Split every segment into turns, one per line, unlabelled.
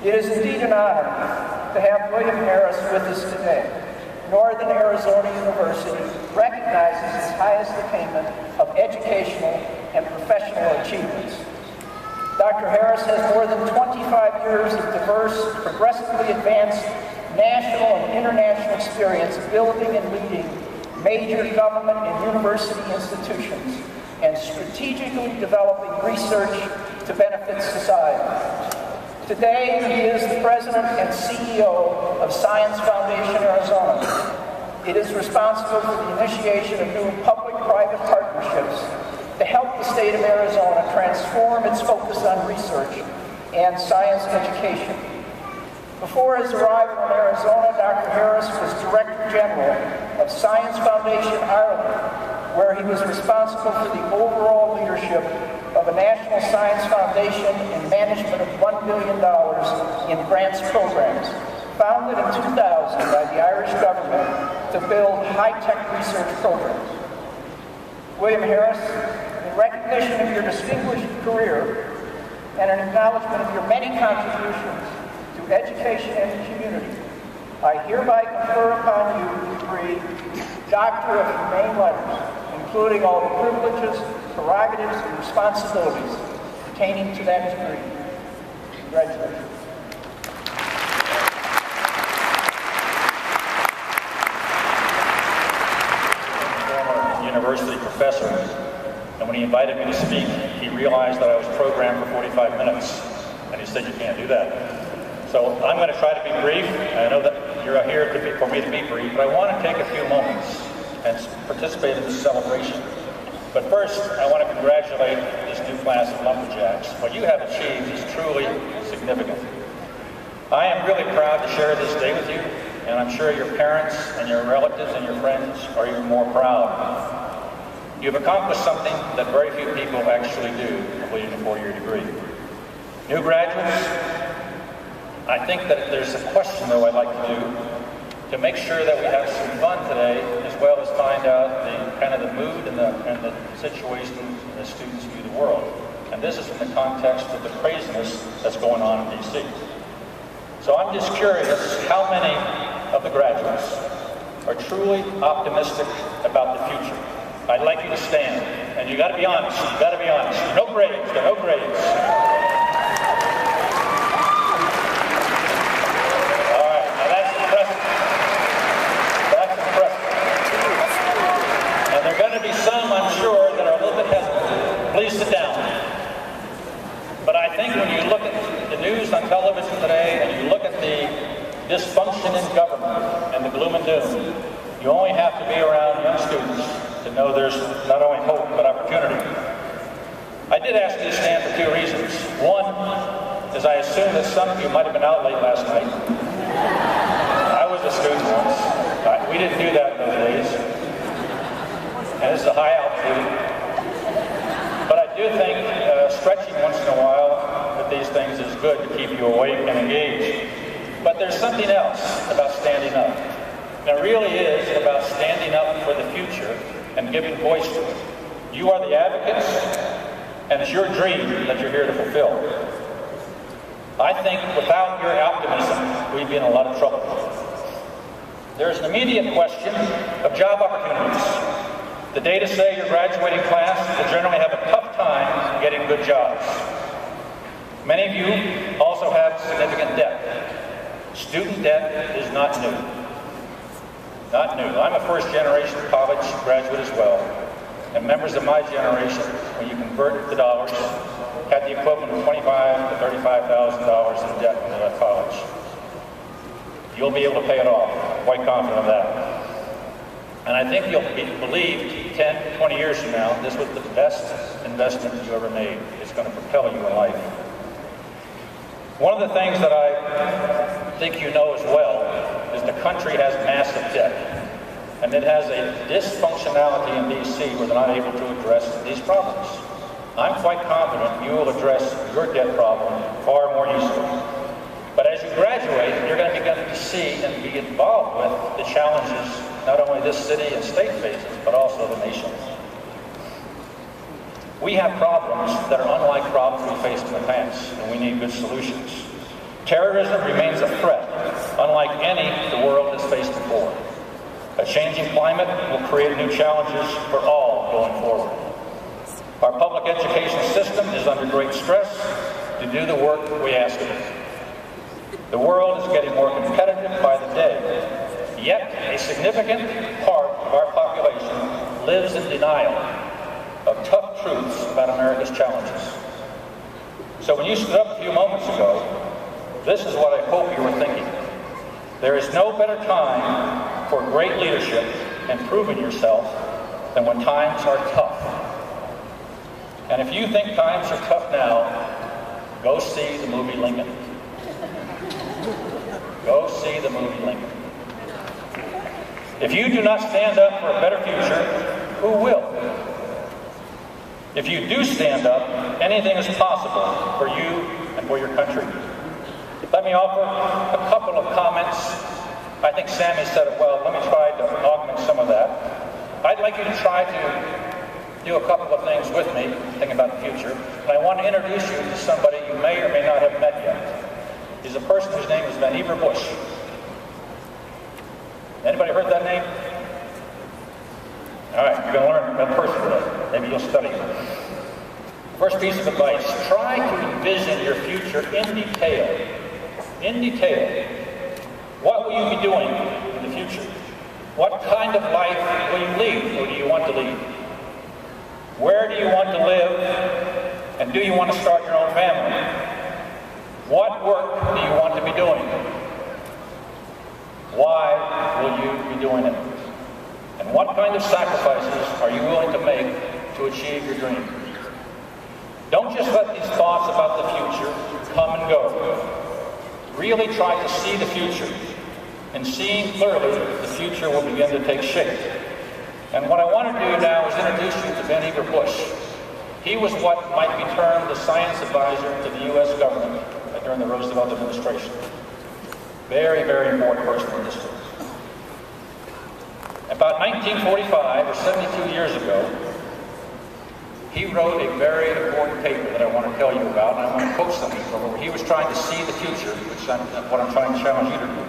It is indeed an honor to have William Harris with us today. Northern Arizona University recognizes its highest attainment of educational and professional achievements. Dr. Harris has more than 25 years of diverse, progressively advanced national and international experience building and leading major government and university institutions and strategically developing research to benefit society. Today, he is the president and CEO of Science Foundation Arizona. It is responsible for the initiation of new public-private partnerships to help the state of Arizona transform its focus on research and science education. Before his arrival in Arizona, Dr. Harris was Director General of Science Foundation Ireland, where he was responsible for the overall leadership of a National Science Foundation and management of $1 billion in grants programs, founded in 2000 by the Irish government to build high-tech research programs. William Harris, in recognition of your distinguished career and an acknowledgement of your many contributions to education and the community, I hereby confer upon you the degree Doctor of Humane Letters, including all the privileges, prerogatives, and responsibilities pertaining to that degree. Congratulations.
University professor, and when he invited me to speak, he realized that I was programmed for 45 minutes, and he said, "You can't do that." So I'm going to try to be brief. I know that you're here for me to be brief, but I want to take a few moments and participate in this celebration. But first, I want to congratulate this new class of lumberjacks. What you have achieved is truly significant. I am really proud to share this day with you, and I'm sure your parents and your relatives and your friends are even more proud. You've accomplished something that very few people actually do, completing a four-year degree. New graduates, I think that there's a question, though, I'd like to do to make sure that we have some fun today, as well as find out the mood and the situation the students view the world. And this is in the context of the craziness that's going on in D.C. So I'm just curious how many of the graduates are truly optimistic about the future. I'd like you to stand, and you got to be honest. You got to be honest. No grades. There are no grades. All right. Now that's impressive. That's impressive. And there are going to be some, I'm sure, that are a little bit hesitant. Please sit down. But I think when you look at the news on television today, and you look at the dysfunction in government and the gloom and doom, you only have to be around young students to know there's not only hope, but opportunity. I did ask you to stand for two reasons. One is I assume that some of you might have been out late last night. I was a student once. We didn't do that in those days. And this is a high altitude. But I do think stretching once in a while with these things is good to keep you awake and engaged. But there's something else about standing up. And it really is about standing up for the future and giving voice to it. You are the advocates, and it's your dream that you're here to fulfill. I think without your optimism, we'd be in a lot of trouble. There's an immediate question of job opportunities. The data say your graduating class will generally have a tough time getting good jobs. Many of you also have significant debt. Student debt is not new. Not new. I'm a first-generation college graduate as well, and members of my generation, when you convert the dollars, had the equivalent of $25,000 to $35,000 in debt when they left college. You'll be able to pay it off. I'm quite confident of that. And I think you'll be believed 10, 20 years from now, this was the best investment you ever made. It's going to propel you in life. One of the things that I think you know as well is the country has massive debt, and it has a dysfunctionality in D.C. where they're not able to address these problems. I'm quite confident you will address your debt problem far more easily. But as you graduate, you're going to begin to see and be involved with the challenges not only this city and state faces, but also the nation. We have problems that are unlike problems we faced in the past, and we need good solutions. Terrorism remains a threat, unlike any the world has faced before. A changing climate will create new challenges for all going forward. Our public education system is under great stress to do the work we ask of it. The world is getting more competitive by the day, yet a significant part of our population lives in denial of tough truths about America's challenges. So when you stood up a few moments ago, this is what I hope you were thinking. There is no better time for great leadership and proving yourself than when times are tough. And if you think times are tough now, go see the movie Lincoln. Go see the movie Lincoln. If you do not stand up for a better future, who will? If you do stand up, anything is possible for you and for your country. Let me offer a couple of comments. I think Sammy said it well. Let me try to augment some of that. I'd like you to try to do a couple of things with me, thinking about the future. And I want to introduce you to somebody you may or may not have met yet. He's a person whose name is Vannevar Bush. Anybody heard that name? All right, you're going to learn that person today. Maybe you'll study him. First piece of advice, try to envision your future in detail. In detail. What will you be doing in the future? What kind of life will you lead, or do you want to lead? Where do you want to live, and do you want to start your own family? What work do you want to be doing? Why will you be doing it? And what kind of sacrifices are you willing to make to achieve your dream? Don't just let these thoughts about the future come and go. Really try to see the future. And seeing clearly, the future will begin to take shape. And what I want to do now is introduce you to Vannevar Bush. He was what might be termed the science advisor to the U.S. government during the Roosevelt administration. Very, very important person in history. About 1945, or 72 years ago, he wrote a very important paper that I want to tell you about, and I want to quote something from it, where he was trying to see the future, which is what I'm trying to challenge you to do.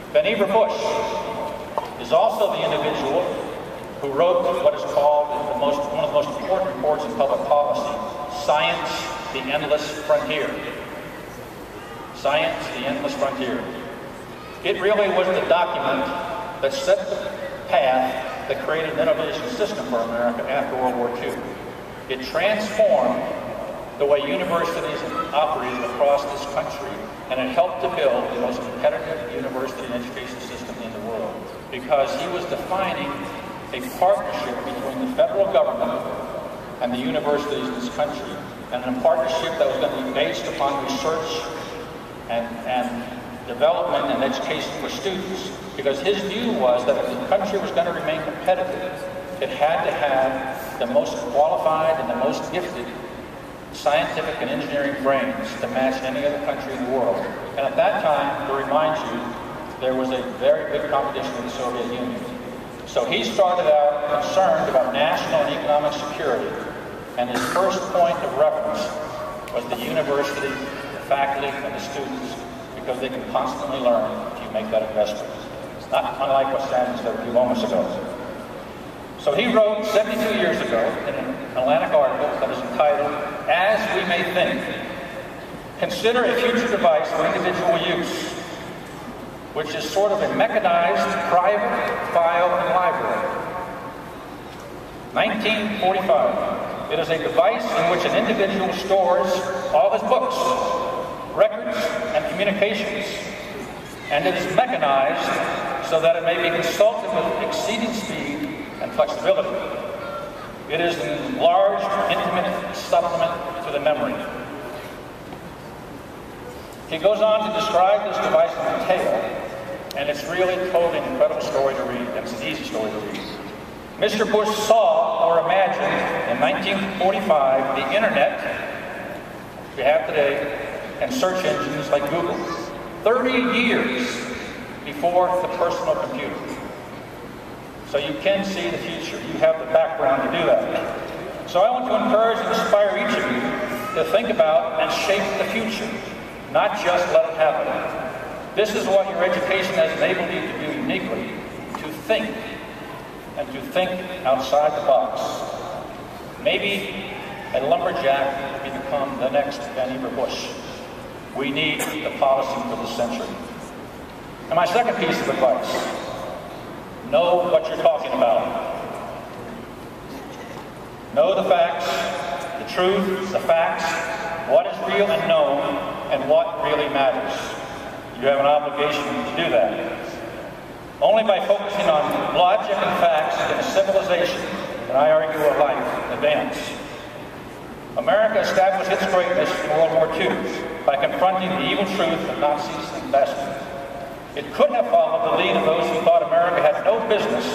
Vannevar Bush is also the individual who wrote what is called one of the most important reports in public policy, Science, the Endless Frontier. Science, the Endless Frontier. It really was the document that set the path that created an innovation system for America after World War II. It transformed the way universities operated across this country, and it helped to build the most competitive university and education system in the world, because he was defining a partnership between the federal government and the universities in this country, and a partnership that was going to be based upon research and development and education for students, because his view was that if the country was going to remain competitive, it had to have the most qualified and the most gifted scientific and engineering brains to match any other country in the world. And at that time, to remind you, there was a very big competition with the Soviet Union. So he started out concerned about national and economic security, and his first point of reference was the university, the faculty, and the students, because they can constantly learn if you make that investment. It's not unlike what Sam said a few moments ago. So he wrote 72 years ago in an Atlantic article that is entitled, As We May Think, Consider a Future Device for Individual Use, which is sort of a mechanized private file and library. 1945. It is a device in which an individual stores all his books, records, and communications, and it is mechanized so that it may be consulted with exceeding speed and flexibility. It is an enlarged, intimate supplement to the memory. He goes on to describe this device in detail, and it's really told an incredible story to read, and it's an easy story to read. Mr. Bush saw or imagined in 1945 the internet we have today and search engines like Google, 30 years before the personal computer. So you can see the future. You have the background to do that. So I want to encourage and inspire each of you to think about and shape the future. not just let it happen. This is what your education has enabled you to do uniquely, to think, and to think outside the box. Maybe a lumberjack will become the next Vannevar Bush. We need the policy for the century. And my second piece of advice, know what you're talking about. Know the facts, the truth, the facts, what is real and known, and what really matters. You have an obligation to do that. Only by focusing on logic and facts can a civilization, and I argue a life, advance. America established its greatness in World War II by confronting the evil truth of Nazis and fascists. It couldn't have followed the lead of those who thought America had no business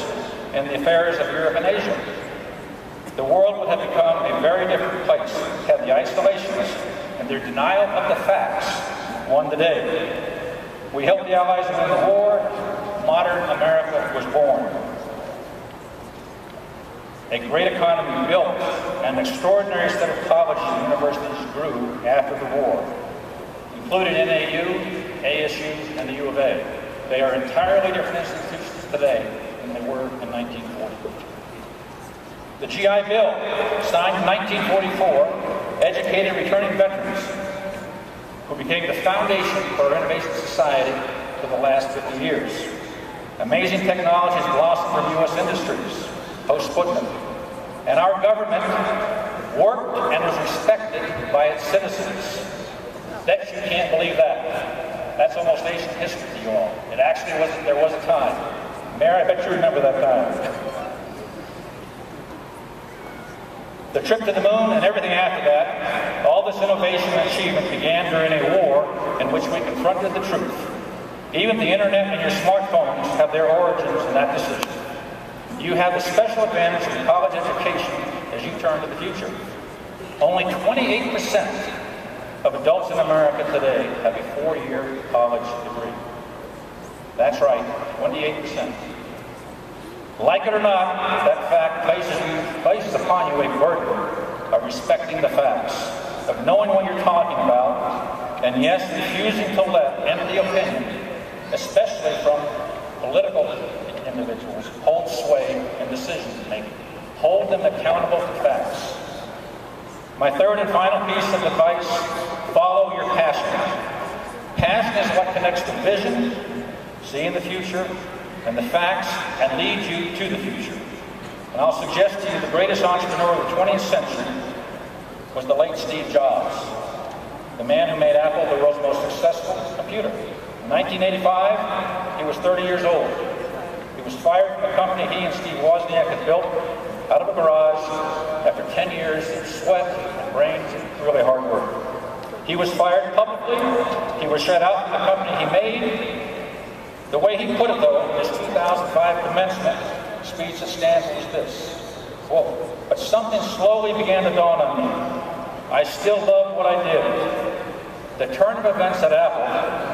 in the affairs of Europe and Asia. The world would have become a very different place had the isolationists and their denial of the facts won the day. We helped the Allies win the war. Modern America was born. A great economy built, and an extraordinary set of colleges and universities grew after the war, including NAU, ASU, and the U of A. They are entirely different institutions today than they were in 1940. The GI Bill, signed in 1944, educated returning veterans who became the foundation for our innovation society for the last 50 years. Amazing technologies blossomed from U.S. industries, post-Sputnik. And our government worked and was respected by its citizens. Bet you can't believe that. That's almost ancient history to you all. It actually wasn't, there was a time. Mayor, I bet you remember that time. The trip to the moon and everything after that, all this innovation and achievement began during a war in which we confronted the truth. Even the internet and your smartphones have their origins in that decision. You have the special advantage of college education as you turn to the future. Only 28% of adults in America today have a 4-year college degree. That's right, 28%. Like it or not, that fact places upon you a burden of respecting the facts, of knowing what you're talking about, and yes, refusing to let empty opinion, especially from political individuals, hold sway in decision-making. Hold them accountable for facts. My third and final piece of advice, follow your passion. Passion is what connects the vision, seeing the future, and the facts, and leads you to the future. And I'll suggest to you the greatest entrepreneur of the 20th century was the late Steve Jobs, the man who made Apple the world's most successful computer. In 1985, he was 30 years old. He was fired from the company he and Steve Wozniak had built out of a garage after 10 years of sweat and brains and really hard work. He was fired publicly. He was shut out from the company he made. The way he put it, though, in his 2005 commencement speech at Stanford was this, quote, "But something slowly began to dawn on me. I still loved what I did. The turn of events at Apple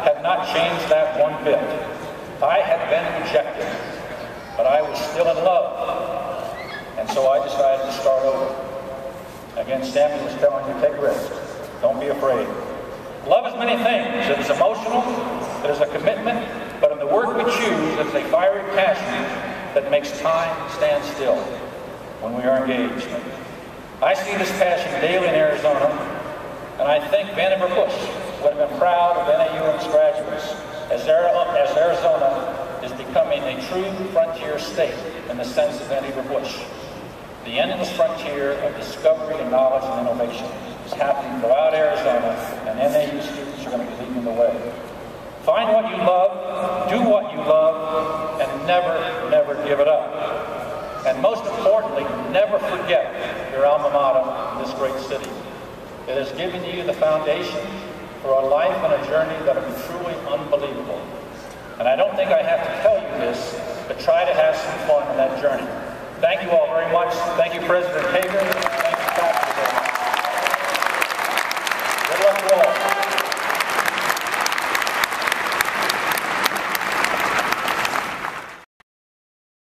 had not changed that one bit. I had been rejected, but I was still in love. And so I decided to start over." Again, Stanford was telling you, take risks. Don't be afraid. Love is many things. It is emotional. It is a commitment. But in the work we choose, it's a fiery passion that makes time stand still when we are engaged. I see this passion daily in Arizona, and I think Vannevar Bush would have been proud of NAU and its graduates as Arizona is becoming a true frontier state in the sense of Vannevar Bush. The endless frontier of discovery and knowledge and innovation is happening throughout Arizona, and NAU students are going to be leading the way. Find what you love, do what you love, and never, never give it up. And most importantly, never forget your alma mater in this great city. It has given you the foundation for a life and a journey that will be truly unbelievable. And I don't think I have to tell you this, but try to have some fun in that journey. Thank you all very much. Thank you, President Hager.